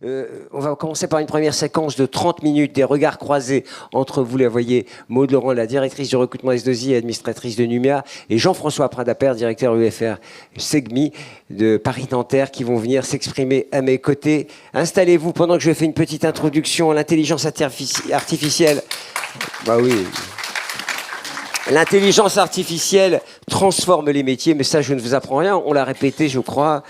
On va commencer par une première séquence de 30 minutes, des regards croisés entre, vous la voyez, Maud Laurent, la directrice du recrutement S2I et administratrice de Numia, et Jean-François Prindaper, directeur UFR Segmi de Paris-Nanterre, qui vont venir s'exprimer à mes côtés. Installez-vous pendant que je fais une petite introduction à l'intelligence artificielle. Bah oui. L'intelligence artificielle transforme les métiers, mais ça, je ne vous apprends rien. On l'a répété, je crois,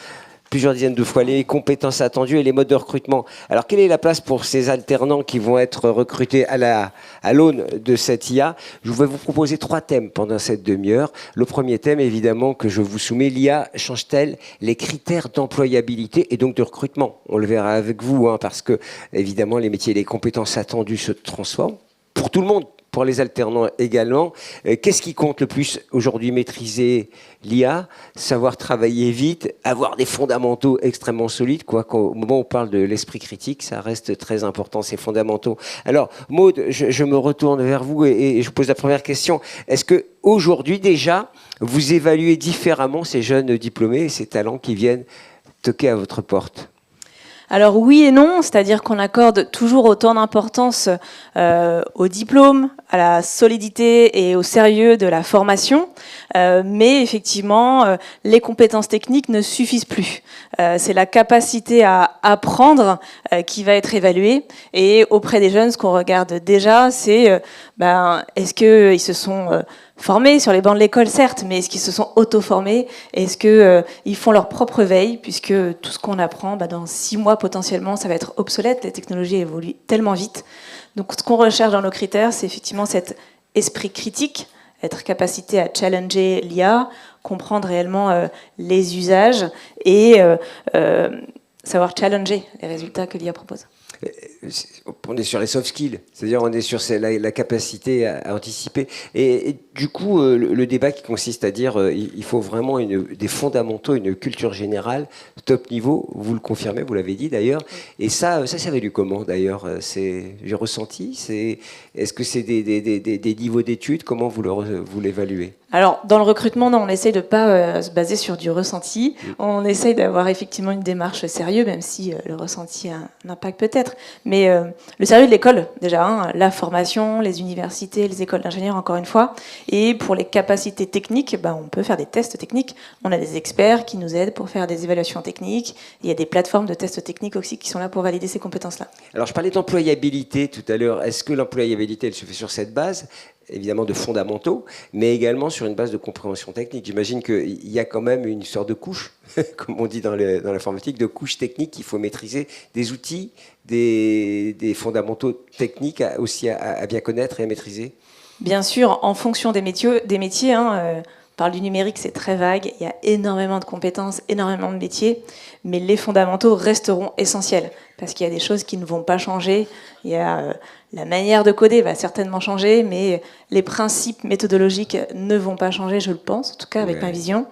plusieurs dizaines de fois, les compétences attendues et les modes de recrutement. Alors, quelle est la place pour ces alternants qui vont être recrutés à l'aune de cette IA? Je vais vous proposer 3 thèmes pendant cette demi-heure. Le premier thème, évidemment, que je vous soumets, l'IA change-t-elle les critères d'employabilité et donc de recrutement? On le verra avec vous, hein, parce que, évidemment, les métiers et les compétences attendues se transforment pour tout le monde. Pour les alternants également. Qu'est-ce qui compte le plus aujourd'hui? Maîtriser l'IA, savoir travailler vite, avoir des fondamentaux extrêmement solides, quoi. Au moment où on parle de l'esprit critique, ça reste très important, ces fondamentaux. Alors, Maud, je me retourne vers vous et je pose la première question. Est-ce que aujourd'hui déjà, vous évaluez différemment ces jeunes diplômés et ces talents qui viennent toquer à votre porte? Alors oui et non, c'est-à-dire qu'on accorde toujours autant d'importance au diplôme, à la solidité et au sérieux de la formation, mais effectivement, les compétences techniques ne suffisent plus. C'est la capacité à apprendre qui va être évaluée, et auprès des jeunes, ce qu'on regarde déjà, c'est est-ce qu'ils se sont formés sur les bancs de l'école, certes, mais est-ce qu'ils se sont auto-formés? Est-ce qu'ils font leur propre veille? Puisque tout ce qu'on apprend, dans 6 mois potentiellement, ça va être obsolète. Les technologies évoluent tellement vite. Donc ce qu'on recherche dans nos critères, c'est effectivement cet esprit critique, être capacité à challenger l'IA, comprendre réellement les usages et savoir challenger les résultats que l'IA propose. On est sur les soft skills, c'est-à-dire on est sur la capacité à anticiper. Et du coup, le débat qui consiste à dire il faut vraiment des fondamentaux, une culture générale, top niveau, vous le confirmez, vous l'avez dit d'ailleurs. Et ça s'est évalué comment d'ailleurs? J'ai ressenti, est-ce que c'est des niveaux d'études? Comment vous l'évaluez? Alors, dans le recrutement, non, on essaye de ne pas se baser sur du ressenti. On essaye d'avoir effectivement une démarche sérieuse, même si le ressenti a un impact peut-être. Mais le sérieux de l'école, déjà, hein, la formation, les universités, les écoles d'ingénieurs, encore une fois. Et pour les capacités techniques, on peut faire des tests techniques. On a des experts qui nous aident pour faire des évaluations techniques. Il y a des plateformes de tests techniques aussi qui sont là pour valider ces compétences-là. Alors, je parlais d'employabilité tout à l'heure. Est-ce que l'employabilité, elle se fait sur cette base, évidemment de fondamentaux, mais également sur une base de compréhension technique? J'imagine qu'il y a quand même une sorte de couche, comme on dit dans l'informatique, de couche technique qu'il faut maîtriser, des outils, des fondamentaux techniques aussi à bien connaître et à maîtriser. Bien sûr, en fonction des métiers, hein, on parle du numérique, c'est très vague, il y a énormément de compétences, énormément de métiers, mais les fondamentaux resteront essentiels, parce qu'il y a des choses qui ne vont pas changer. Il y a la manière de coder va certainement changer, mais les principes méthodologiques ne vont pas changer, je le pense, en tout cas avec ma vision.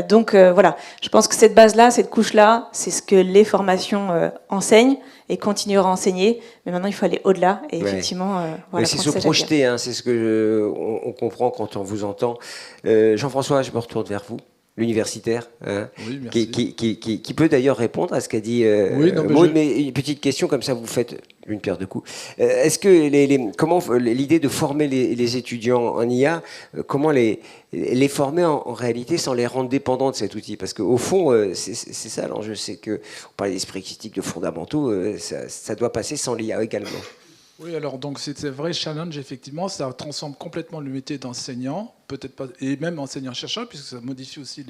Donc voilà, je pense que cette base-là, cette couche-là, c'est ce que les formations enseignent et continueront à enseigner. Mais maintenant, il faut aller au-delà et effectivement... voilà, c'est se projeter, hein, c'est ce que on comprend quand on vous entend. Jean-François, je me retourne vers vous. L'universitaire, hein, oui, qui peut d'ailleurs répondre à ce qu'a dit Maud, mais une petite question, comme ça vous faites une pierre deux coups. Est-ce que comment l'idée de former les étudiants en IA, comment les former en réalité sans les rendre dépendants de cet outil? Parce qu'au fond, c'est ça l'enjeu, c'est qu'on parle d'esprit critique, de fondamentaux, ça doit passer sans l'IA également. Oui, alors donc c'est un vrai challenge, effectivement, ça transforme complètement le métier d'enseignant, peut-être pas, et même enseignant-chercheur, puisque ça modifie aussi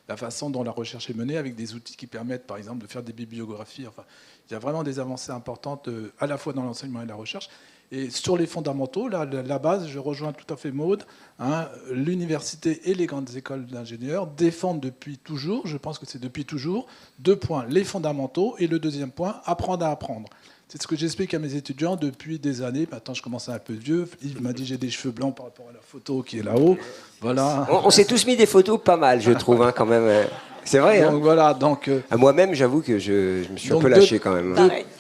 la façon dont la recherche est menée, avec des outils qui permettent, par exemple, de faire des bibliographies. Enfin, il y a vraiment des avancées importantes, à la fois dans l'enseignement et la recherche. Et sur les fondamentaux, la base, je rejoins tout à fait Maud, hein, l'université et les grandes écoles d'ingénieurs défendent depuis toujours, je pense que c'est depuis toujours, 2 points, les fondamentaux, et le deuxième point, apprendre à apprendre. C'est ce que j'explique à mes étudiants depuis des années. Maintenant, je commence à être un peu vieux. Yves m'a dit j'ai des cheveux blancs par rapport à la photo qui est là-haut. Voilà. On s'est tous mis des photos pas mal, je trouve, hein, quand même. C'est vrai. Donc, hein. Voilà. Donc, moi-même, j'avoue que je me suis un peu lâché quand même.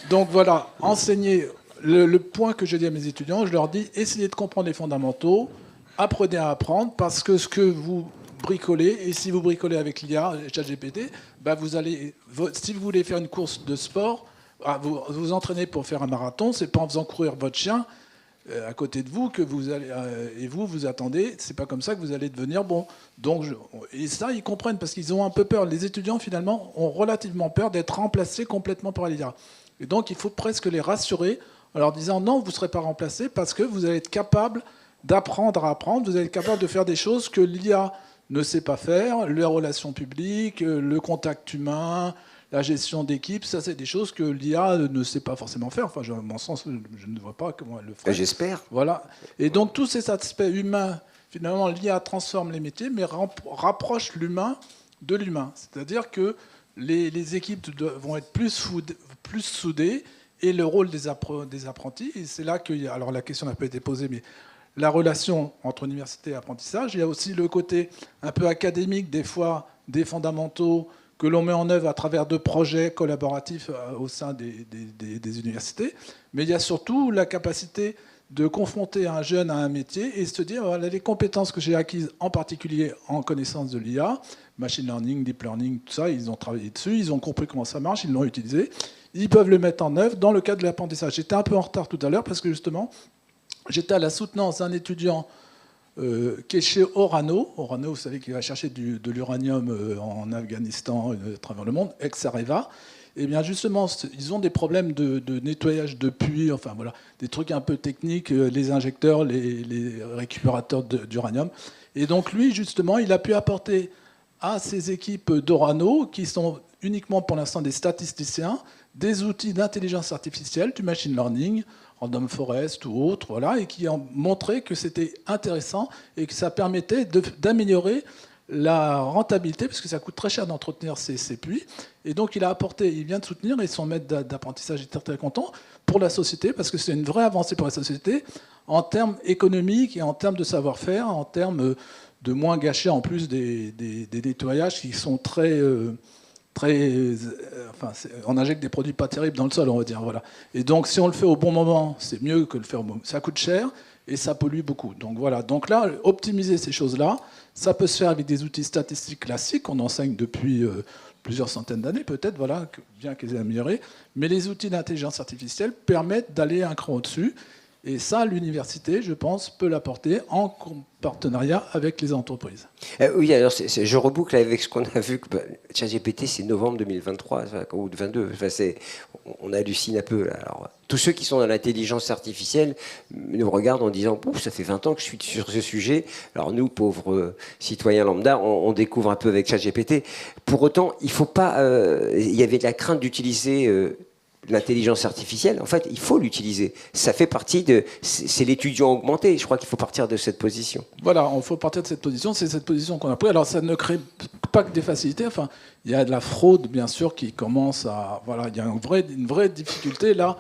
Donc voilà, enseigner. Le point que je dis à mes étudiants, je leur dis essayez de comprendre les fondamentaux, apprenez à apprendre, parce que ce que vous bricolez, et si vous bricolez avec l'IA, ChatGPT, vous allez, si vous voulez faire une course de sport, vous vous entraînez pour faire un marathon, c'est pas en faisant courir votre chien à côté de vous que vous allez et vous attendez. C'est pas comme ça que vous allez devenir bon. Donc et ça ils comprennent parce qu'ils ont un peu peur. Les étudiants finalement ont relativement peur d'être remplacés complètement par l'IA. Et donc il faut presque les rassurer en leur disant non, vous ne serez pas remplacés parce que vous allez être capable d'apprendre à apprendre. Vous allez être capable de faire des choses que l'IA ne sait pas faire, les relations publiques, le contact humain, la gestion d'équipe, ça c'est des choses que l'IA ne sait pas forcément faire. Enfin, à mon sens, je ne vois pas comment elle le ferait. J'espère. Voilà. Et donc tous ces aspects humains, finalement, l'IA transforme les métiers, mais rapproche l'humain de l'humain. C'est-à-dire que les équipes vont être plus soudées et le rôle des apprentis. Et c'est là que, alors la question n'a pas été posée, mais la relation entre université et apprentissage. Il y a aussi le côté un peu académique, des fois, des fondamentaux que l'on met en œuvre à travers de projets collaboratifs au sein des universités. Mais il y a surtout la capacité de confronter un jeune à un métier et se dire, voilà, les compétences que j'ai acquises, en particulier en connaissance de l'IA, machine learning, deep learning, tout ça, ils ont travaillé dessus, ils ont compris comment ça marche, ils l'ont utilisé, ils peuvent le mettre en œuvre dans le cadre de l'apprentissage. J'étais un peu en retard tout à l'heure parce que justement, j'étais à la soutenance d'un étudiant qui est chez Orano. Orano, vous savez, qui va chercher de l'uranium en Afghanistan, à travers le monde, ex-Areva. Et bien justement, ils ont des problèmes de nettoyage de puits, enfin voilà, des trucs un peu techniques, les injecteurs, les récupérateurs d'uranium. Et donc lui, justement, il a pu apporter à ces équipes d'Orano, qui sont uniquement pour l'instant des statisticiens, des outils d'intelligence artificielle, du machine learning, Random Forest ou autre, voilà, et qui ont montré que c'était intéressant et que ça permettait d'améliorer la rentabilité, parce que ça coûte très cher d'entretenir ces puits. Et donc il a apporté, il vient de soutenir, et son maître d'apprentissage est très content pour la société, parce que c'est une vraie avancée pour la société, en termes économiques et en termes de savoir-faire, en termes de moins gâcher en plus des nettoyages qui sont enfin, on injecte des produits pas terribles dans le sol, on va dire. Voilà. Et donc, si on le fait au bon moment, c'est mieux que le faire au bon moment. Ça coûte cher et ça pollue beaucoup. Donc voilà. Donc là, optimiser ces choses-là, ça peut se faire avec des outils statistiques classiques qu'on enseigne depuis plusieurs centaines d'années, peut-être, voilà, bien qu'ils aient amélioré. Mais les outils d'intelligence artificielle permettent d'aller un cran au-dessus. Et ça, l'université, je pense, peut l'apporter en partenariat avec les entreprises. Oui, alors je reboucle avec ce qu'on a vu. ChatGPT, c'est novembre 2023 ou 2022. Enfin, on hallucine un peu. Là. Alors, tous ceux qui sont dans l'intelligence artificielle nous regardent en disant « ça fait 20 ans que je suis sur ce sujet ». Alors nous, pauvres citoyens lambda, on découvre un peu avec ChatGPT. Pour autant, il faut pas... il y avait de la crainte d'utiliser... l'intelligence artificielle, en fait, il faut l'utiliser. Ça fait partie de... C'est l'étudiant augmenté. Je crois qu'il faut partir de cette position. Voilà, il faut partir de cette position. C'est cette position qu'on a prise. Alors, ça ne crée pas que des facilités. Enfin, il y a de la fraude, bien sûr, qui commence à... Voilà, il y a une vraie difficulté, là.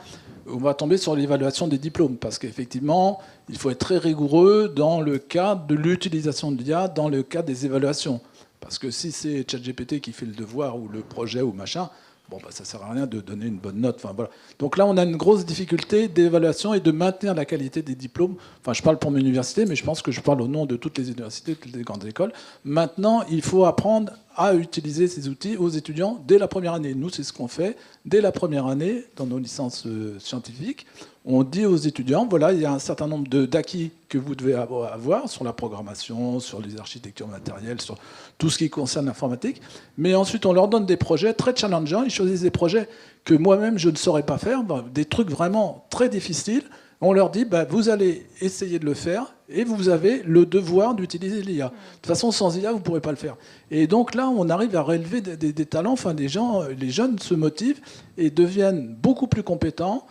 On va tomber sur l'évaluation des diplômes. Parce qu'effectivement, il faut être très rigoureux dans le cadre de l'utilisation de l'IA, dans le cadre des évaluations. Parce que si c'est ChatGPT qui fait le devoir ou le projet ou machin... Bon, bah, ça ne sert à rien de donner une bonne note. Enfin, voilà. Donc là, on a une grosse difficulté d'évaluation et de maintenir la qualité des diplômes. Enfin, je parle pour mon université, mais je pense que je parle au nom de toutes les universités, toutes les grandes écoles. Maintenant, il faut apprendre à utiliser ces outils aux étudiants dès la première année. Nous, c'est ce qu'on fait dès la première année dans nos licences scientifiques. On dit aux étudiants, voilà, il y a un certain nombre d'acquis que vous devez avoir sur la programmation, sur les architectures matérielles, sur tout ce qui concerne l'informatique. Mais ensuite, on leur donne des projets très challengeants. Ils choisissent des projets que moi-même, je ne saurais pas faire, des trucs vraiment très difficiles. On leur dit, vous allez essayer de le faire et vous avez le devoir d'utiliser l'IA. De toute façon, sans IA, vous ne pourrez pas le faire. Et donc là, on arrive à relever des talents. Enfin, les jeunes se motivent et deviennent beaucoup plus compétents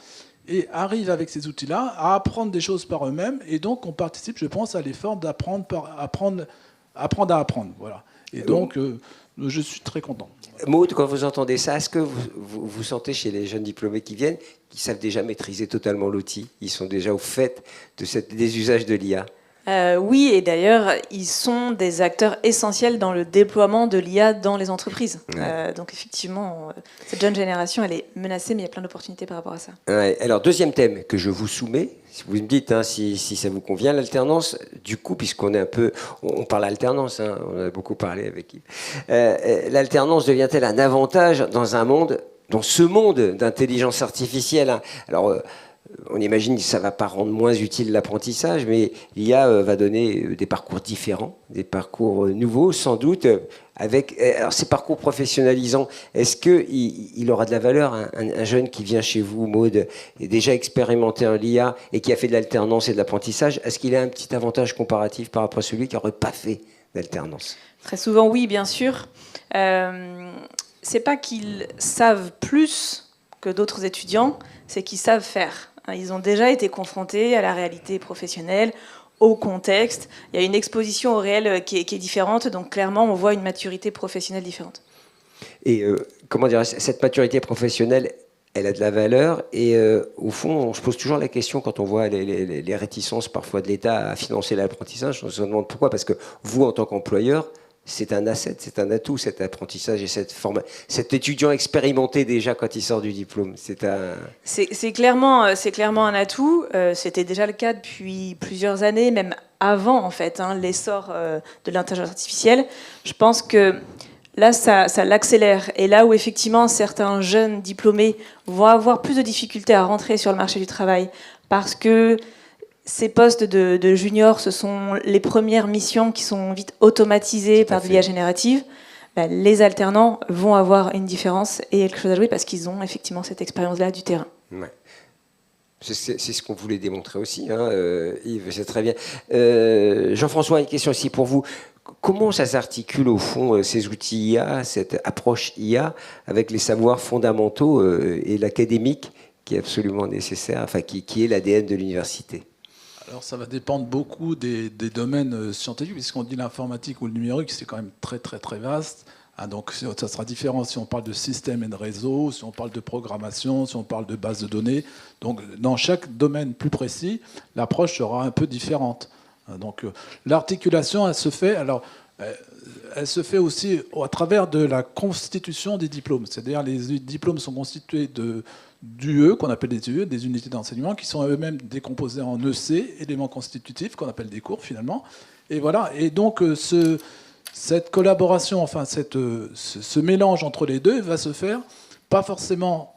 et arrivent avec ces outils-là à apprendre des choses par eux-mêmes. Et donc, on participe, je pense, à l'effort d'apprendre à apprendre. Voilà. Et donc, je suis très content. Maud, quand vous entendez ça, est-ce que vous sentez chez les jeunes diplômés qui viennent qu'ils savent déjà maîtriser totalement l'outil? Ils sont déjà au fait des usages de l'IA? Oui, et d'ailleurs, ils sont des acteurs essentiels dans le déploiement de l'IA dans les entreprises. Ouais. Donc effectivement, cette jeune génération, elle est menacée, mais il y a plein d'opportunités par rapport à ça. Ouais. Alors, deuxième thème que je vous soumets, si vous me dites si ça vous convient, l'alternance, du coup, puisqu'on est un peu... On parle alternance, on a beaucoup parlé avec Yves. L'alternance devient-elle un avantage dans un monde dans ce monde d'intelligence artificielle, hein. Alors, on imagine que ça ne va pas rendre moins utile l'apprentissage, mais l'IA va donner des parcours différents, des parcours nouveaux, sans doute, avec alors, ces parcours professionnalisants. Est-ce qu'il aura de la valeur, un jeune qui vient chez vous, Maud, et déjà expérimenté en l'IA et qui a fait de l'alternance et de l'apprentissage, est-ce qu'il a un petit avantage comparatif par rapport à celui qui n'aurait pas fait d'alternance? Très souvent, oui, bien sûr. C'est pas qu'ils savent plus que d'autres étudiants, c'est qu'ils savent faire. Ils ont déjà été confrontés à la réalité professionnelle, au contexte. Il y a une exposition au réel qui est différente, donc clairement, on voit une maturité professionnelle différente. Et comment dire, cette maturité professionnelle, elle a de la valeur. Et au fond, je pose toujours la question quand on voit les réticences parfois de l'État à financer l'apprentissage. On se demande pourquoi. Parce que vous, en tant qu'employeur, c'est un asset, c'est un atout, cet apprentissage et cet étudiant expérimenté déjà quand il sort du diplôme. C'est clairement un atout. C'était déjà le cas depuis plusieurs années, même avant en fait, l'essor de l'intelligence artificielle. Je pense que là, ça l'accélère. Et là où effectivement certains jeunes diplômés vont avoir plus de difficultés à rentrer sur le marché du travail parce que ces postes de junior, ce sont les premières missions qui sont vite automatisées par de l'IA générative. Les alternants vont avoir une différence et quelque chose à jouer parce qu'ils ont effectivement cette expérience-là du terrain. Ouais. C'est ce qu'on voulait démontrer aussi, hein, Yves, c'est très bien. Jean-François, une question aussi pour vous. Comment ça s'articule au fond, ces outils IA, cette approche IA, avec les savoirs fondamentaux et l'académique qui est absolument nécessaire, enfin qui est l'ADN de l'université? Alors ça va dépendre beaucoup des domaines scientifiques, puisqu'on dit l'informatique ou le numérique, c'est quand même très très très vaste. Donc ça sera différent si on parle de système et de réseau, si on parle de programmation, si on parle de base de données. Donc dans chaque domaine plus précis, l'approche sera un peu différente. Donc l'articulation, elle se fait aussi à travers de la constitution des diplômes. C'est-à-dire les diplômes sont constitués d'UE, qu'on appelle des UE, des unités d'enseignement, qui sont eux-mêmes décomposés en EC, éléments constitutifs, qu'on appelle des cours finalement. Et voilà. Et donc cette collaboration, enfin ce mélange entre les deux va se faire pas forcément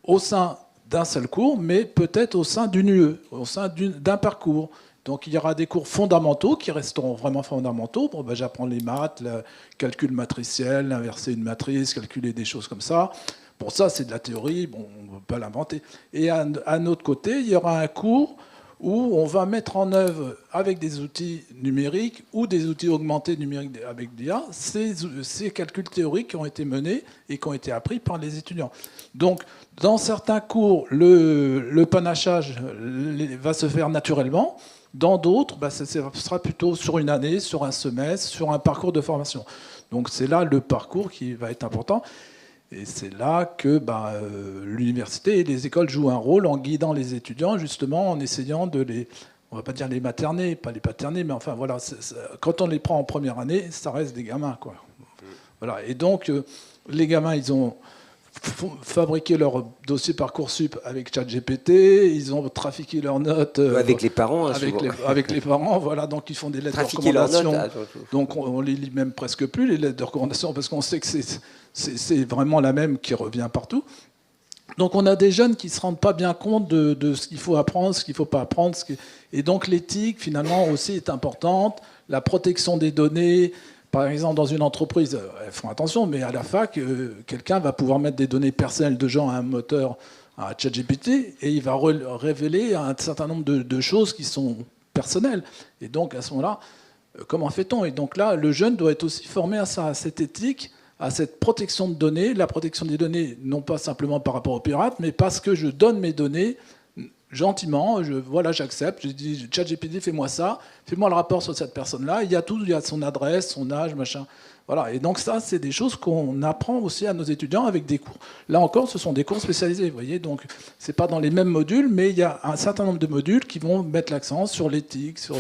au sein d'un seul cours, mais peut-être au sein d'une UE, au sein d'un parcours. Donc il y aura des cours fondamentaux qui resteront vraiment fondamentaux. Bon, j'apprends les maths, le calcul matriciel, inverser une matrice, calculer des choses comme ça. Bon, ça, c'est de la théorie, bon, on ne peut pas l'inventer. Et à notre côté, il y aura un cours où on va mettre en œuvre, avec des outils numériques ou des outils augmentés numériques avec l'IA, ces calculs théoriques qui ont été menés et qui ont été appris par les étudiants. Donc, dans certains cours, le panachage va se faire naturellement. Dans d'autres, ça sera plutôt sur une année, sur un semestre, sur un parcours de formation. Donc, c'est là le parcours qui va être important. Et c'est là que l'université et les écoles jouent un rôle en guidant les étudiants, justement, en essayant de on ne va pas dire les materner, pas les paterner, mais enfin voilà, quand on les prend en première année, ça reste des gamins, quoi. Voilà. Et donc, les gamins, ils ont fabriqué leur dossier Parcoursup avec ChatGPT, ils ont trafiqué leurs notes avec les parents, avec les parents, voilà, donc ils font des lettres de recommandation. Donc on les lit même presque plus les lettres de recommandation parce qu'on sait que c'est vraiment la même qui revient partout. Donc on a des jeunes qui ne se rendent pas bien compte de ce qu'il faut apprendre, ce qu'il ne faut pas apprendre. Et donc l'éthique, finalement, aussi est importante. La protection des données. Par exemple, dans une entreprise, elles font attention, mais à la fac, quelqu'un va pouvoir mettre des données personnelles de gens à un moteur, à ChatGPT, et il va révéler un certain nombre de choses qui sont personnelles. Et donc, à ce moment-là, comment fait-on? Et donc là, le jeune doit être aussi formé à ça, à cette éthique, à cette protection de données. La protection des données, non pas simplement par rapport aux pirates, mais parce que je donne mes données gentiment, j'accepte, je dis ChatGPT, fais-moi ça, fais-moi le rapport sur cette personne-là, il y a tout, il y a son adresse, son âge, machin. Voilà. Et donc ça, c'est des choses qu'on apprend aussi à nos étudiants avec des cours. Là encore, ce sont des cours spécialisés, vous voyez, donc c'est pas dans les mêmes modules, mais il y a un certain nombre de modules qui vont mettre l'accent sur l'éthique, sur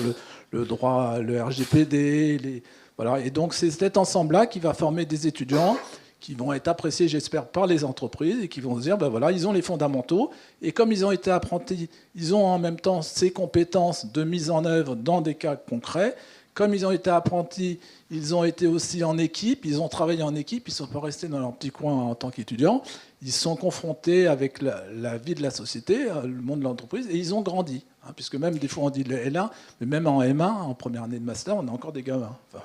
le droit, le RGPD, voilà. Et donc c'est cet ensemble-là qui va former des étudiants qui vont être appréciés, j'espère, par les entreprises et qui vont se dire, ils ont les fondamentaux. Et comme ils ont été apprentis, ils ont en même temps ces compétences de mise en œuvre dans des cas concrets Comme ils ont été apprentis, ils ont été aussi en équipe, ils ont travaillé en équipe, ils ne sont pas restés dans leur petit coin en tant qu'étudiants. Ils sont confrontés avec la vie de la société, le monde de l'entreprise, et ils ont grandi. Puisque même des fois on dit le L1, mais même en M1, en première année de master, on a encore des gamins. Enfin,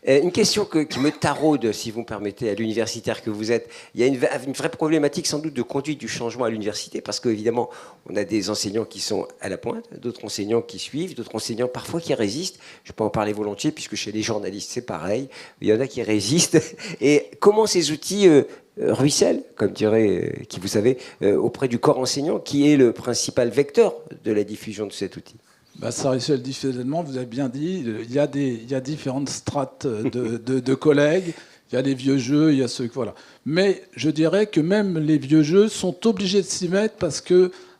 voilà. Une question qui me taraude, si vous me permettez, à l'universitaire que vous êtes. Il y a une vraie problématique sans doute de conduite du changement à l'université, parce qu'évidemment, on a des enseignants qui sont à la pointe, d'autres enseignants qui suivent, d'autres enseignants parfois qui résistent. Je peux en parler volontiers, puisque chez les journalistes, c'est pareil. Il y en a qui résistent. Et comment ces outils ruissellent, comme dirait qui vous savez, auprès du corps enseignant, qui est le principal vecteur de la diffusion de cet outil? Ça ruisselle difficilement, vous avez bien dit. Il y a différentes strates de collègues. Il y a les vieux jeux, il y a ceux... Voilà. Mais je dirais que même les vieux jeux sont obligés de s'y mettre parce qu'à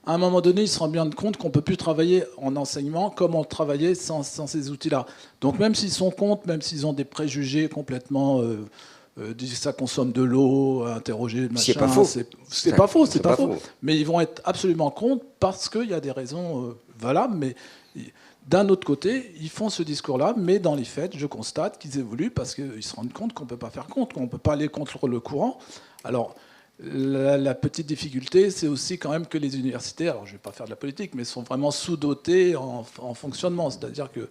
un moment donné, ils se rendent bien compte qu'on ne peut plus travailler en enseignement comme on travaillait sans ces outils-là. Donc même s'ils sont contre, même s'ils ont des préjugés complètement... ça consomme de l'eau, interroger, machin. C'est pas faux. C'est pas faux, c'est pas faux. Mais ils vont être absolument contre parce qu'il y a des raisons valables. Mais d'un autre côté, ils font ce discours-là, mais dans les faits, je constate qu'ils évoluent parce qu'ils se rendent compte qu'on ne peut pas faire contre, qu'on ne peut pas aller contre le courant. Alors, la petite difficulté, c'est aussi quand même que les universités, alors je ne vais pas faire de la politique, mais sont vraiment sous-dotées en fonctionnement. C'est-à-dire que,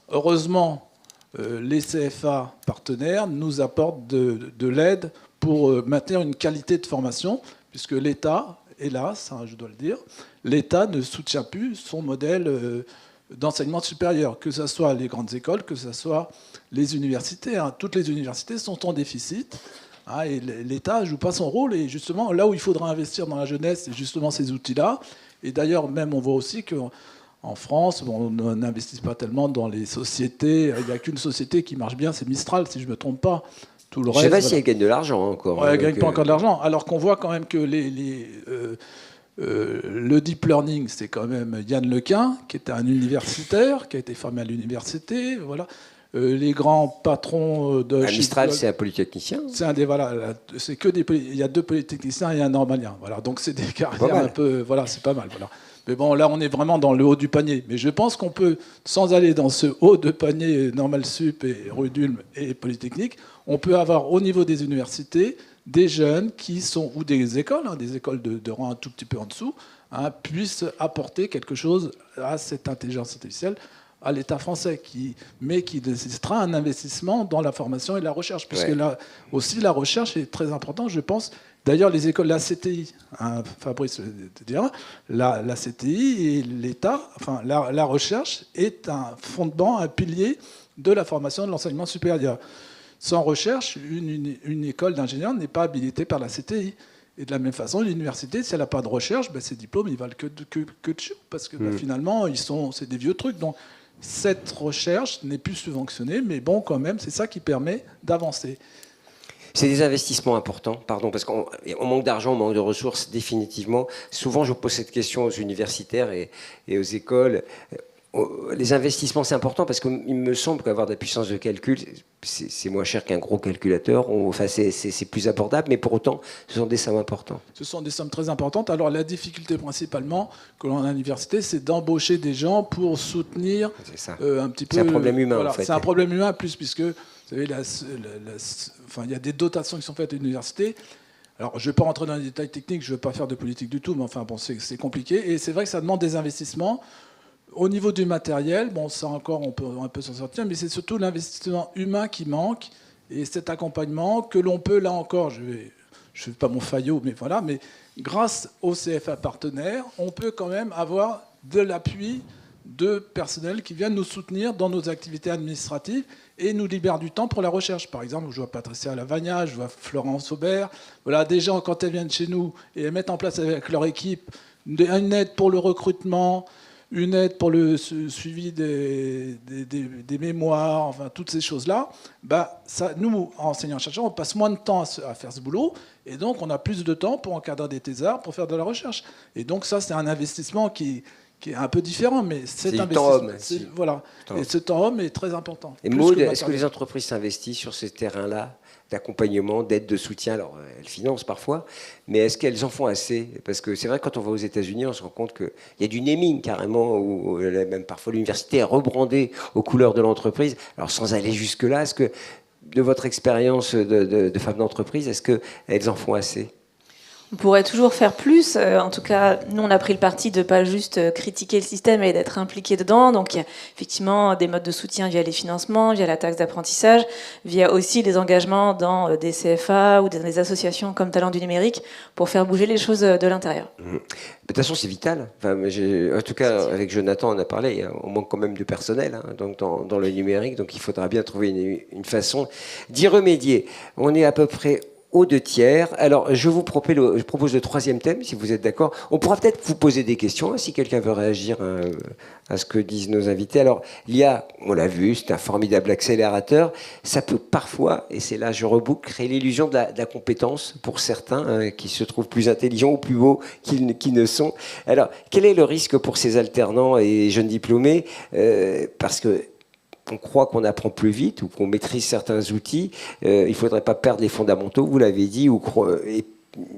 heureusement, les CFA partenaires nous apportent de l'aide pour maintenir une qualité de formation, puisque l'État, hélas, je dois le dire, l'État ne soutient plus son modèle d'enseignement supérieur, que ce soit les grandes écoles, que ce soit les universités. Toutes les universités sont en déficit, et l'État ne joue pas son rôle. Et justement, là où il faudra investir dans la jeunesse, c'est justement ces outils-là. Et d'ailleurs, même on voit aussi que... En France, on n'investit pas tellement dans les sociétés. Il n'y a qu'une société qui marche bien, c'est Mistral, si je ne me trompe pas. Tout le reste, je ne sais pas si elle gagne de l'argent encore. Ouais, elle ne gagne pas encore de l'argent. Alors qu'on voit quand même que le deep learning, c'est quand même Yann Lequin, qui était un universitaire, qui a été formé à l'université. Voilà. Les grands patrons de... Mistral, c'est un polytechnicien. C'est un des... Voilà, c'est que des... Il y a 2 polytechniciens et un normalien. Voilà. Donc c'est des carrières un peu... Voilà, c'est pas mal. Voilà. Mais bon, là, on est vraiment dans le haut du panier. Mais je pense qu'on peut, sans aller dans ce haut de panier Normal Sup et Rue d'Ulm et Polytechnique, on peut avoir au niveau des universités des jeunes qui sont, ou des écoles de rang un tout petit peu en dessous, puissent apporter quelque chose à cette intelligence artificielle, à l'État français, mais qui nécessitera un investissement dans la formation et la recherche. Puisque là aussi, la recherche est très importante, je pense. D'ailleurs, les écoles, la CTI, Fabrice te dira, la CTI et l'État, enfin, la recherche est un fondement, un pilier de la formation de l'enseignement supérieur. Sans recherche, une école d'ingénieur n'est pas habilitée par la CTI. Et de la même façon, l'université, si elle n'a pas de recherche, ses diplômes, ils valent que de chou, parce que finalement, c'est des vieux trucs. Donc, cette recherche n'est plus subventionnée, mais bon, quand même, c'est ça qui permet d'avancer. C'est des investissements importants, pardon, parce qu'on manque d'argent, on manque de ressources, définitivement. Souvent, je pose cette question aux universitaires et aux écoles. Les investissements, c'est important parce qu'il me semble qu'avoir de la puissance de calcul, c'est moins cher qu'un gros calculateur. Enfin, c'est plus abordable, mais pour autant, ce sont des sommes importantes. Ce sont des sommes très importantes. Alors, la difficulté principalement que l'on a à l'université, c'est d'embaucher des gens pour soutenir un petit peu... C'est un problème humain, voilà, en fait. C'est un problème humain, puisque, vous savez, il y a des dotations qui sont faites à l'université. Alors, je ne vais pas rentrer dans les détails techniques, je ne veux pas faire de politique du tout, mais enfin, bon, c'est compliqué. Et c'est vrai que ça demande des investissements. Au niveau du matériel, bon, ça encore, on peut un peu s'en sortir, mais c'est surtout l'investissement humain qui manque et cet accompagnement que l'on peut, là encore, je ne fais pas mon faillot, mais voilà, mais grâce aux CFA partenaires, on peut quand même avoir de l'appui de personnel qui viennent nous soutenir dans nos activités administratives et nous libèrent du temps pour la recherche. Par exemple, je vois Patricia Lavagna, je vois Florence Aubert, voilà, des gens, quand elles viennent chez nous et elles mettent en place avec leur équipe une aide pour le recrutement, une aide pour le suivi des mémoires, enfin toutes ces choses-là, nous, enseignants-chercheurs, on passe moins de temps à faire ce boulot, et donc on a plus de temps pour encadrer des thésards, pour faire de la recherche. Et donc ça, c'est un investissement qui qui est un peu différent, mais C'est cet du temps investissement, homme, si. voilà. Temps. Et ce temps homme est très important. Et Plus Maud, que est-ce que matériel. les entreprises s'investissent sur ces terrains-là d'accompagnement, d'aide, de soutien? Alors, elles financent parfois, mais est-ce qu'elles en font assez? Parce que c'est vrai, quand on va aux États-Unis, on se rend compte qu'il y a du naming carrément, où même parfois l'université est rebrandée aux couleurs de l'entreprise. Alors, sans aller jusque-là, est-ce que, de votre expérience de femme d'entreprise, est-ce qu'elles en font assez? On pourrait toujours faire plus. En tout cas, nous, on a pris le parti de ne pas juste critiquer le système et d'être impliqué dedans. Donc, il y a effectivement des modes de soutien via les financements, via la taxe d'apprentissage, via aussi des engagements dans des CFA ou dans des associations comme Talent du numérique pour faire bouger les choses de l'intérieur. De toute façon, c'est vital. Enfin, en tout cas, avec Jonathan, on a parlé, on manque quand même de personnel, hein, donc dans le numérique, donc il faudra bien trouver une façon d'y remédier. On est à peu près aux 2/3. Alors, je propose le troisième thème, si vous êtes d'accord. On pourra peut-être vous poser des questions, hein, si quelqu'un veut réagir à ce que disent nos invités. Alors, l'IA, on l'a vu, c'est un formidable accélérateur. Ça peut parfois, et c'est là je reboucle, créer l'illusion de la compétence pour certains, hein, qui se trouvent plus intelligents ou plus beaux qu'ils ne sont. Alors, quel est le risque pour ces alternants et jeunes diplômés? Parce que on croit qu'on apprend plus vite ou qu'on maîtrise certains outils, il ne faudrait pas perdre les fondamentaux, vous l'avez dit,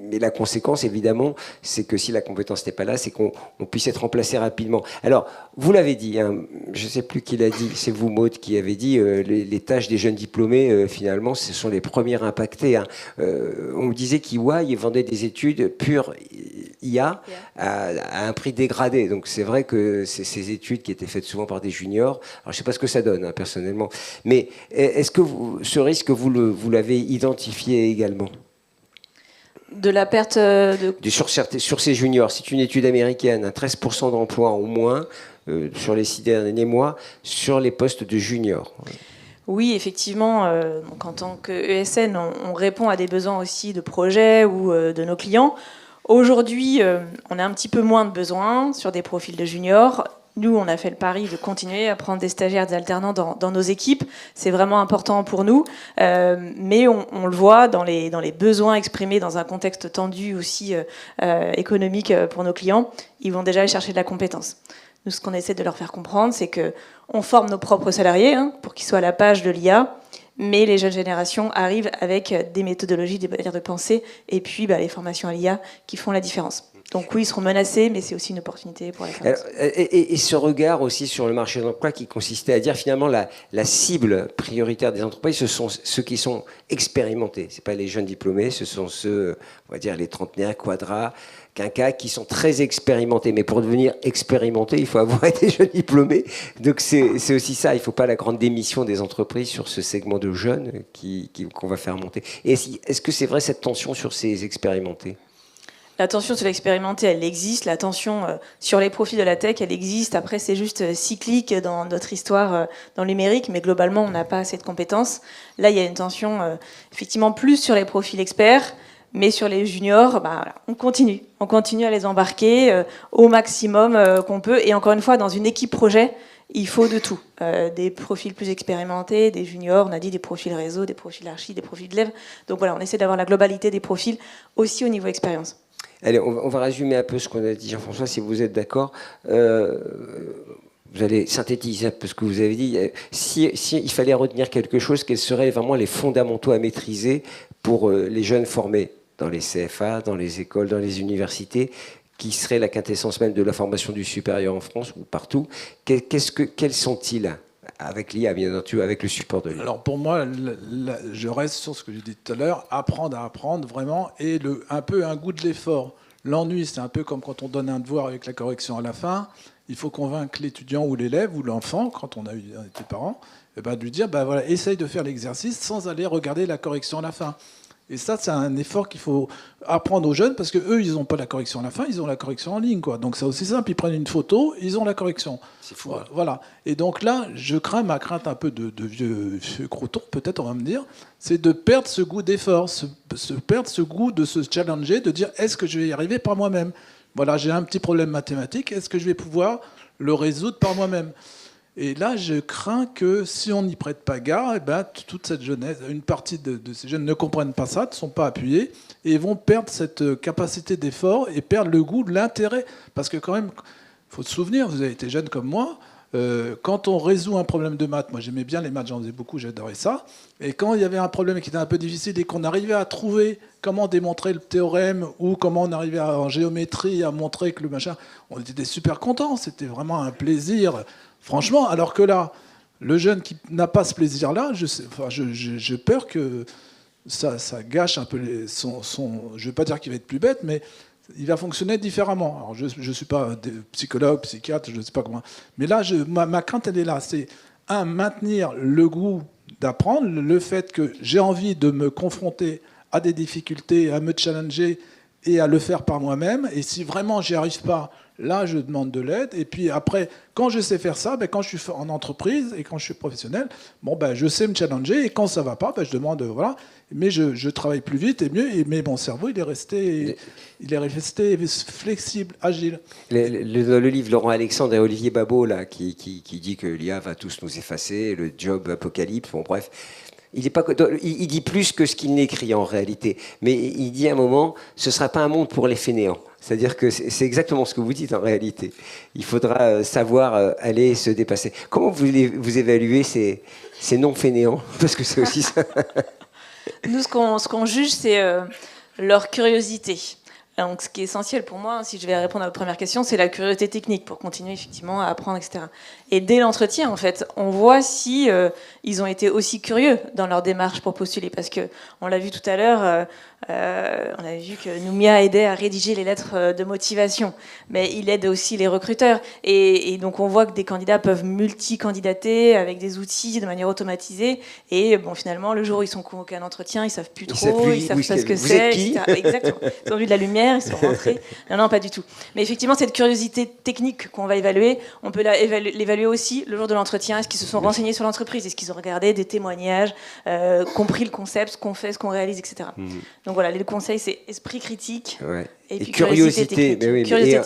mais la conséquence, évidemment, c'est que si la compétence n'est pas là, c'est qu'on puisse être remplacé rapidement. Alors, vous l'avez dit, hein, je ne sais plus qui l'a dit, c'est vous, Maud, qui avez dit les tâches des jeunes diplômés, finalement, ce sont les premières impactées. Hein. On me disait qu'EY vendait des études pures IA à un prix dégradé. Donc, c'est vrai que ces études qui étaient faites souvent par des juniors, alors je ne sais pas ce que ça donne, hein, personnellement, mais est-ce que ce risque, vous l'avez identifié également ? De la perte de... Sur ces juniors, c'est une étude américaine, 13% d'emplois au moins sur les 6 derniers mois sur les postes de juniors. Oui, effectivement, donc en tant qu'ESN, on répond à des besoins aussi de projets ou de nos clients. Aujourd'hui, on a un petit peu moins de besoins sur des profils de juniors. Nous, on a fait le pari de continuer à prendre des stagiaires, des alternants dans nos équipes. C'est vraiment important pour nous. Mais on le voit dans les besoins exprimés dans un contexte tendu aussi économique pour nos clients. Ils vont déjà aller chercher de la compétence. Nous, ce qu'on essaie de leur faire comprendre, c'est qu'on forme nos propres salariés, hein, pour qu'ils soient à la page de l'IA. Mais les jeunes générations arrivent avec des méthodologies, des manières de penser, et puis les formations à l'IA qui font la différence. Donc oui, ils seront menacés, mais c'est aussi une opportunité pour la France. Et ce regard aussi sur le marché de l'emploi qui consistait à dire finalement la cible prioritaire des entreprises, ce sont ceux qui sont expérimentés. Ce n'est pas les jeunes diplômés, ce sont ceux, on va dire les trentenaires, quadras, quinquas, qui sont très expérimentés. Mais pour devenir expérimenté, il faut avoir été jeune diplômé. Donc c'est aussi ça, il ne faut pas la grande démission des entreprises sur ce segment de jeunes qu'on va faire monter. Et est-ce que c'est vrai cette tension sur ces expérimentés ? La tension sur l'expérimenté, elle existe. La tension sur les profils de la tech, elle existe. Après, c'est juste cyclique dans notre histoire dans le numérique, mais globalement, on n'a pas assez de compétences. Là, il y a une tension effectivement plus sur les profils experts, mais sur les juniors, voilà, on continue. On continue à les embarquer au maximum qu'on peut. Et encore une fois, dans une équipe projet, il faut de tout. Des profils plus expérimentés, des juniors, on a dit des profils réseau, des profils archi, des profils dev. Donc voilà, on essaie d'avoir la globalité des profils aussi au niveau expérience. Allez, on va résumer un peu ce qu'on a dit, Jean-François, si vous êtes d'accord. Vous allez synthétiser un peu ce que vous avez dit. Si il fallait retenir quelque chose, quels seraient vraiment les fondamentaux à maîtriser pour les jeunes formés dans les CFA, dans les écoles, dans les universités, qui serait la quintessence même de la formation du supérieur en France ou partout? Quels sont-ils ? Avec l'IA, bien entendu, avec le support de l'IA. Alors pour moi, je reste sur ce que j'ai dit tout à l'heure, apprendre à apprendre vraiment, et un peu un goût de l'effort. L'ennui, c'est un peu comme quand on donne un devoir avec la correction à la fin. Il faut convaincre l'étudiant ou l'élève ou l'enfant, quand on a été parent, de lui dire, voilà, essaye de faire l'exercice sans aller regarder la correction à la fin. Et ça, c'est un effort qu'il faut apprendre aux jeunes, parce qu'eux, ils n'ont pas la correction à la fin, ils ont la correction en ligne, quoi. Donc c'est aussi simple, ils prennent une photo, ils ont la correction. C'est fou. Voilà. Et donc là, ma crainte un peu de vieux croutons, peut-être, on va me dire, c'est de perdre ce goût d'effort, perdre ce goût de se challenger, de dire, est-ce que je vais y arriver par moi-même ? Voilà, j'ai un petit problème mathématique, est-ce que je vais pouvoir le résoudre par moi-même ? Et là, je crains que si on n'y prête pas garde, toute cette jeunesse, une partie de ces jeunes ne comprennent pas ça, ne sont pas appuyés, et vont perdre cette capacité d'effort et perdre le goût, l'intérêt. Parce que quand même, faut se souvenir, vous avez été jeune comme moi, quand on résout un problème de maths, moi j'aimais bien les maths, j'en faisais beaucoup, j'adorais ça, et quand il y avait un problème qui était un peu difficile et qu'on arrivait à trouver comment démontrer le théorème ou comment on arrivait en géométrie à montrer que le machin, on était super contents, c'était vraiment un plaisir, franchement, alors que là, le jeune qui n'a pas ce plaisir-là, j'ai peur que ça gâche un peu son... Je ne veux pas dire qu'il va être plus bête, mais il va fonctionner différemment. Alors, je ne suis pas psychologue, psychiatre, je ne sais pas comment. Mais là, ma crainte, elle est là. C'est, maintenir le goût d'apprendre, le fait que j'ai envie de me confronter à des difficultés, à me challenger et à le faire par moi-même. Et si vraiment j'y arrive pas, là, je demande de l'aide. Et puis après, quand je sais faire ça, quand je suis en entreprise et quand je suis professionnel, je sais me challenger. Et quand ça va pas, je demande, voilà. Mais je travaille plus vite et mieux. Mais mon cerveau, il est resté flexible, agile. Le livre Laurent Alexandre et Olivier Babot, là, qui dit que l'IA va tous nous effacer, le job apocalypse, bon bref. Il dit plus que ce qu'il n'écrit en réalité. Mais il dit à un moment, ce ne sera pas un monde pour les fainéants. C'est-à-dire que c'est exactement ce que vous dites en réalité. Il faudra savoir aller se dépasser. Comment vous évaluez ces non-fainéants? Parce que c'est aussi ça. Nous, ce qu'on juge, c'est leur curiosité. Donc, ce qui est essentiel pour moi, si je vais répondre à votre première question, c'est la curiosité technique pour continuer effectivement à apprendre, etc. Et dès l'entretien, en fait, on voit si ils ont été aussi curieux dans leur démarche pour postuler, parce que on l'a vu tout à l'heure, on avait vu que Noumia aidait à rédiger les lettres de motivation, mais il aide aussi les recruteurs. Et donc, on voit que des candidats peuvent multi-candidater avec des outils de manière automatisée. Et bon, finalement, le jour où ils sont convoqués à un entretien, ils savent plus trop, ils savent pas ce que c'est, etc. Exactement. Ils ont vu de la lumière. Ils sont rentrés. Non, pas du tout. Mais effectivement, cette curiosité technique qu'on va évaluer, on peut l'évaluer aussi le jour de l'entretien. Est-ce qu'ils se sont renseignés sur l'entreprise? Est-ce qu'ils ont regardé des témoignages, compris le concept, ce qu'on fait, ce qu'on réalise, etc. Donc voilà, le conseil, c'est esprit critique. Ouais. Et puis curiosité,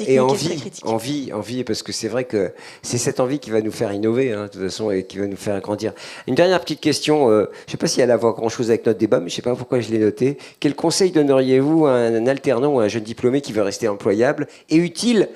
et envie, parce que c'est vrai que c'est cette envie qui va nous faire innover, de toute façon, et qui va nous faire grandir. Une dernière petite question, je ne sais pas si elle a à voir grand-chose avec notre débat, mais je ne sais pas pourquoi je l'ai noté. Quel conseil donneriez-vous à un alternant ou à un jeune diplômé qui veut rester employable et utile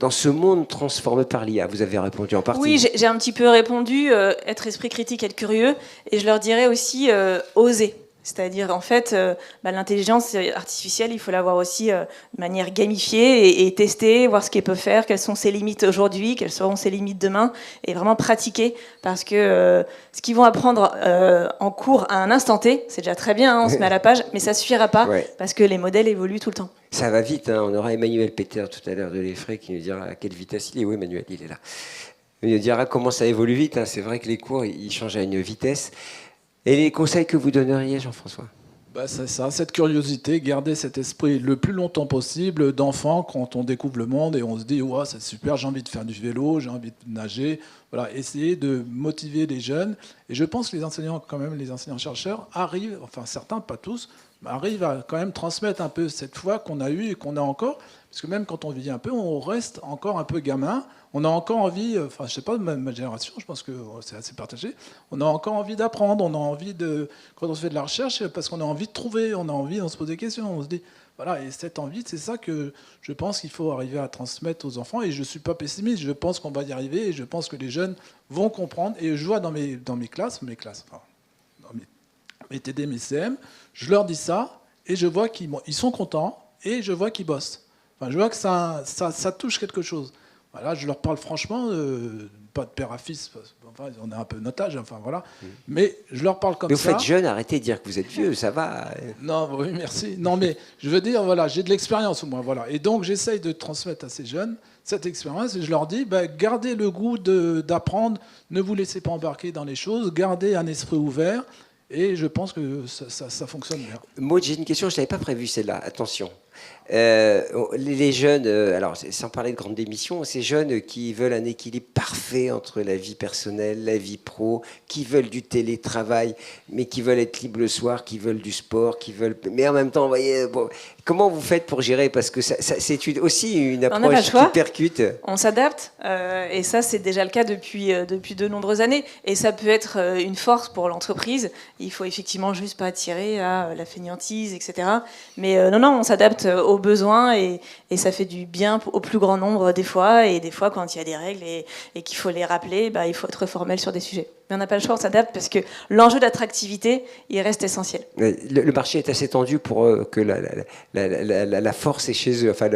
dans ce monde transformé par l'IA? Vous avez répondu en partie. Oui, j'ai un petit peu répondu, être esprit critique, être curieux, et je leur dirais aussi oser. C'est-à-dire, en fait, l'intelligence artificielle, il faut l'avoir aussi de manière gamifiée et tester, voir ce qu'elle peut faire, quelles sont ses limites aujourd'hui, quelles seront ses limites demain, et vraiment pratiquer, parce que ce qu'ils vont apprendre en cours à un instant T, c'est déjà très bien, on se met à la page, mais ça suffira pas, parce que les modèles évoluent tout le temps. Ça va vite, on aura Emmanuel Peter tout à l'heure de l'Effray qui nous dira à quelle vitesse il est. Oui, Emmanuel, il est là. Il nous dira comment ça évolue vite, c'est vrai que les cours, ils changent à une vitesse. Et les conseils que vous donneriez, Jean-François? C'est ça, cette curiosité, garder cet esprit le plus longtemps possible d'enfant quand on découvre le monde et on se dit « c'est super, j'ai envie de faire du vélo, j'ai envie de nager ». Voilà, essayer de motiver les jeunes. Et je pense que les enseignants, quand même, les enseignants-chercheurs arrivent, enfin certains, pas tous, mais arrivent à quand même transmettre un peu cette foi qu'on a eue et qu'on a encore. Parce que même quand on vieillit un peu, on reste encore un peu gamin. On a encore envie, enfin je sais pas, ma génération, je pense que c'est assez partagé, on a encore envie d'apprendre, on a envie de, quand on fait de la recherche, parce qu'on a envie de trouver, on a envie, on se pose des questions, on se dit, voilà, et cette envie, c'est ça que je pense qu'il faut arriver à transmettre aux enfants, et je ne suis pas pessimiste, je pense qu'on va y arriver, et je pense que les jeunes vont comprendre, et je vois dans mes classes, enfin, dans mes TD, mes CM, je leur dis ça, et je vois qu'ils sont contents, et je vois qu'ils bossent. Enfin, je vois que ça touche quelque chose. Voilà, je leur parle franchement, pas de père à fils, enfin, on est un peu notre âge, enfin voilà. Mais je leur parle comme ça. Mais vous faites jeune, arrêtez de dire que vous êtes vieux, ça va. Non, oui, merci. Non, mais je veux dire, voilà, j'ai de l'expérience au moins, voilà. Et donc j'essaye de transmettre à ces jeunes cette expérience et je leur dis, gardez le goût d'apprendre, ne vous laissez pas embarquer dans les choses, gardez un esprit ouvert. Et je pense que ça fonctionne bien. Maud, j'ai une question, je ne l'avais pas prévue celle-là, attention. Les jeunes, alors sans parler de grande démission, ces jeunes qui veulent un équilibre parfait entre la vie personnelle, la vie pro, qui veulent du télétravail, mais qui veulent être libres le soir, qui veulent du sport, qui veulent... Mais en même temps, vous voyez, comment vous faites pour gérer? Parce que c'est aussi une approche qui percute. On s'adapte, et ça c'est déjà le cas depuis de nombreuses années. Et ça peut être une force pour l'entreprise. Il faut effectivement juste pas tirer à la fainéantise, etc. Mais non, on s'adapte aux besoins et ça fait du bien au plus grand nombre des fois. Et des fois, quand il y a des règles et qu'il faut les rappeler, il faut être formel sur des sujets. Mais on n'a pas le choix, on s'adapte parce que l'enjeu d'attractivité, il reste essentiel. Le marché est assez tendu pour que la force est chez eux. Enfin,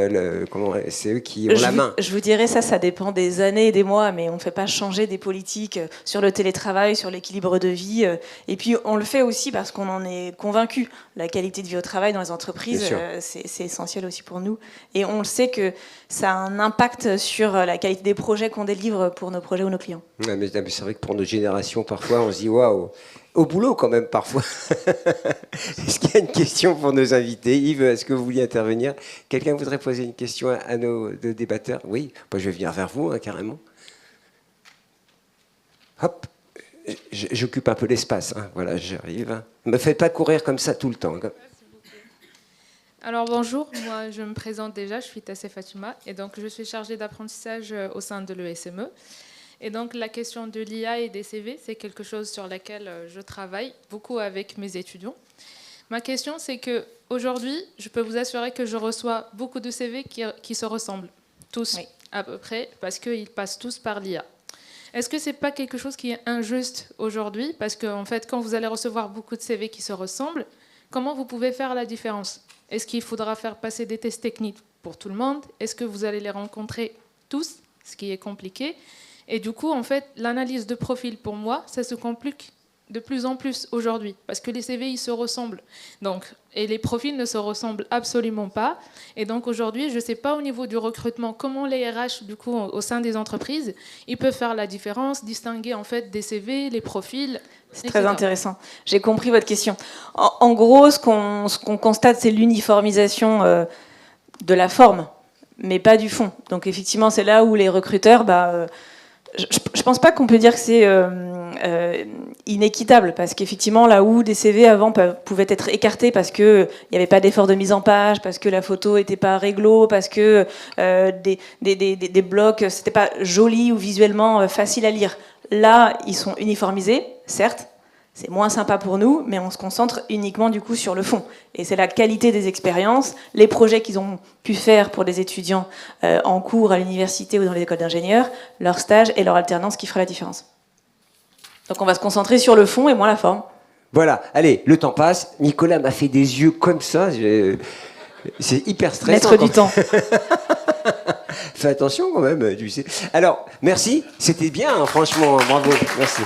c'est eux qui ont la main. Je vous dirais ça dépend des années et des mois, mais on ne fait pas changer des politiques sur le télétravail, sur l'équilibre de vie. Et puis, on le fait aussi parce qu'on en est convaincu. La qualité de vie au travail dans les entreprises, c'est essentiel aussi pour nous. Et on le sait que ça a un impact sur la qualité des projets qu'on délivre pour nos projets ou nos clients. Ouais, mais c'est vrai que pour notre génération, parfois, on se dit waouh, au boulot quand même parfois. Est-ce qu'il y a une question pour nos invités? Yves, est-ce que vous vouliez intervenir? Quelqu'un voudrait poser une question à nos deux débatteurs? Oui, je vais venir vers vous, carrément. Hop, j'occupe un peu l'espace. Voilà, j'arrive. Ne me faites pas courir comme ça tout le temps. Alors bonjour, moi je me présente déjà, je suis Tassé Fatouma et donc je suis chargée d'apprentissage au sein de l'ESME. Et donc la question de l'IA et des CV, c'est quelque chose sur laquelle je travaille beaucoup avec mes étudiants. Ma question c'est qu'aujourd'hui, je peux vous assurer que je reçois beaucoup de CV qui se ressemblent, tous oui. À peu près, parce qu'ils passent tous par l'IA. Est-ce que c'est pas quelque chose qui est injuste aujourd'hui? Parce qu'en fait, quand vous allez recevoir beaucoup de CV qui se ressemblent, comment vous pouvez faire la différence? Est-ce qu'il faudra faire passer des tests techniques pour tout le monde? Est-ce que vous allez les rencontrer tous? Ce qui est compliqué. Et du coup, en fait, l'analyse de profil, pour moi, ça se complique de plus en plus aujourd'hui. Parce que les CV, ils se ressemblent. Donc, et les profils ne se ressemblent absolument pas. Et donc, aujourd'hui, je ne sais pas au niveau du recrutement comment les RH, du coup, au sein des entreprises, ils peuvent faire la différence, distinguer, en fait, des CV, les profils. C'est très intéressant. J'ai compris votre question. En gros, ce qu'on constate, c'est l'uniformisation de la forme, mais pas du fond. Donc effectivement, c'est là où les recruteurs, je ne pense pas qu'on peut dire que c'est inéquitable, parce qu'effectivement, là où des CV avant pouvaient être écartés parce qu'il n'y avait pas d'effort de mise en page, parce que la photo n'était pas réglo, parce que des blocs, c'était pas joli ou visuellement facile à lire. Là, ils sont uniformisés, certes, c'est moins sympa pour nous, mais on se concentre uniquement du coup sur le fond. Et c'est la qualité des expériences, les projets qu'ils ont pu faire pour des étudiants en cours à l'université ou dans les écoles d'ingénieurs, leur stage et leur alternance qui fera la différence. Donc on va se concentrer sur le fond et moins la forme. Voilà, allez, le temps passe. Nicolas m'a fait des yeux comme ça. C'est hyper stressant. Maître du temps. Fais attention quand même, tu sais. Alors, merci, c'était bien, franchement, bravo, merci.